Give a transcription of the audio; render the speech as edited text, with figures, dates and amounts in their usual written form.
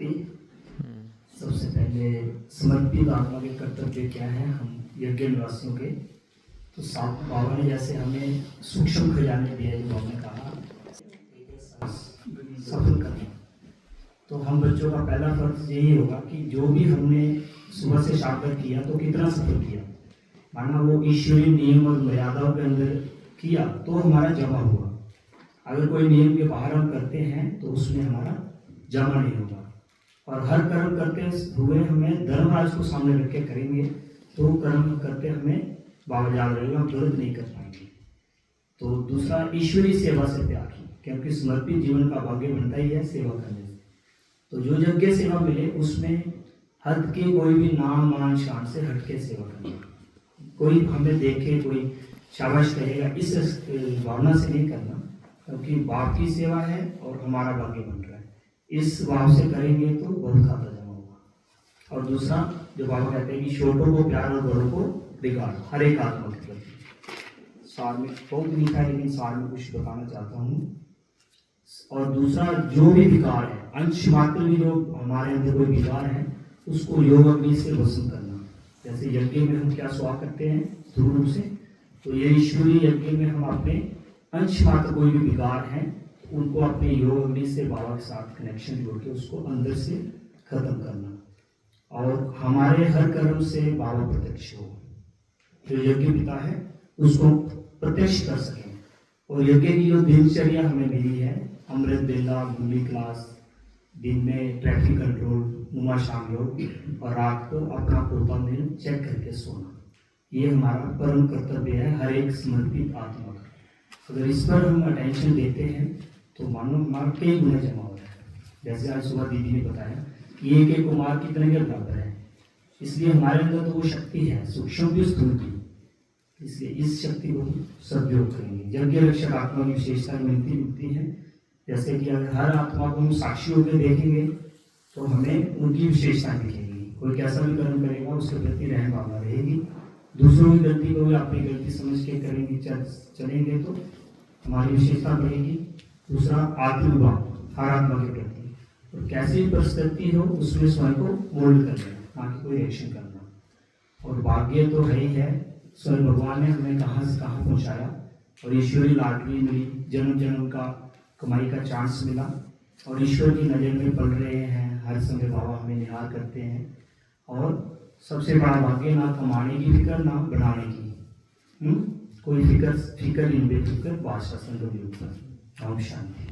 शक्ति। सबसे पहले समर्पित आत्मा के कर्तव्य क्या है हम यज्ञ निवासियों के। तो साथ बाबा ने जैसे हमें सूक्ष्म खजाने दिए, जो हमने कहा सफल करना। तो हम बच्चों का पहला फर्ज यही होगा कि जो भी हमने सुबह से शाम तक किया तो कितना सफल किया, माना वो ईश्वरीय नियम और मर्यादाओं के अंदर किया तो हमारा जमा हुआ। अगर कोई नियम के बाहर हम करते हैं तो उसमें हमारा जमा नहीं होगा। और हर कर्म करते हुए हमें धर्मराज को सामने रख के करेंगे तो कर्म करते हमें बाबा याद रहेगा, हम गलत नहीं कर पाएंगे। तो दूसरा ईश्वरीय सेवा से प्यार, क्योंकि समर्पित जीवन का भाग्य बनता ही है सेवा करने से। तो जो यज्ञ सेवा मिले उसमें हद के कोई भी नाम मान शान से हट के सेवा करना, कोई हमें देखे कोई शाबाश कहेगा इस भावना से नहीं करना, क्योंकि बाप की सेवा है और हमारा भाग्य बन रहा है। इस भाव से करेंगे तो बहुत खाता जमा होगा। और दूसरा जो बाबा कहते हैं कि छोटों को प्यार और बड़ों को बिगाड़, हर एक आत्मा के प्रति। सार में बहुत लिखा है लेकिन सार में कुछ बताना चाहता हूँ। और दूसरा जो भी विकार है, अंश मात्र भी जो हमारे अंदर कोई विकार है उसको योग अग्नि से भस्म करना। जैसे यज्ञ में हम क्या सुहा करते हैं स्थूल रूप से, तो ये ईश्वरीय यज्ञ में हम अपने अंश मात्र कोई भी विकार हैं उनको अपने योग अग्नि से बाबा के साथ कनेक्शन जोड़ के उसको अंदर से खत्म करना। और हमारे हर कर्म से बाबा प्रत्यक्ष हो, जो यज्ञ पिता है उसको प्रत्यक्ष कर सकें। और यज्ञ की जो दिनचर्या हमें मिली है, अमृत बेला, गुली क्लास, दिन में ट्रैफिक कंट्रोल, नुमा शाम योग और रात को अपना पोता मिल चेक करके सोना, ये हमारा परम कर्तव्य है हर एक समर्पित आत्मा का। अगर इस पर हम अटेंशन देते हैं तो मानो हमारा कई गुना जमा हो रहा है। जैसे आज सुबह दीदी ने बताया कि एक एक कुमार कितने के बराबर है, इसलिए हमारे अंदर तो वो शक्ति है सूक्ष्म की स्थूल की, इसलिए इस शक्ति को सदुपयोग करेंगे। यज्ञ रक्षक आत्मा की विशेषता मिलती है। जैसे कि अगर हर आत्मा को हम साक्षी होकर देखेंगे तो हमें उनकी विशेषता दिखेगी। कोई कैसा भी कर्म करेगा उसके प्रति रहम भावना रहेगी, दूसरों की गलती को भी अपनी गलती समझ के करेंगे चलेंगे तो हमारी विशेषता बढ़ेगी। दूसरा आत्मभाव हर आत्मा के प्रति, और कैसी परिस्थिति हो उसमें स्वयं को मोल्ड कर लेना, ना कि कोई रिएक्शन करना। और भाग्य तो है ही है, स्वयं भगवान ने हमें कहाँ से कहाँ पहुँचाया और ईश्वरी लॉटरी मिली, जन्म जन्म का कमाई का चांस मिला और ईश्वर की नज़र में पल रहे हैं। हर समय बाबा हमें निहार करते हैं। और सबसे बड़ा भाग्य ना कमाने की फिक्र ना बनाने की, कोई फिक्र इन बेफिक्र बादशाह संग शांति।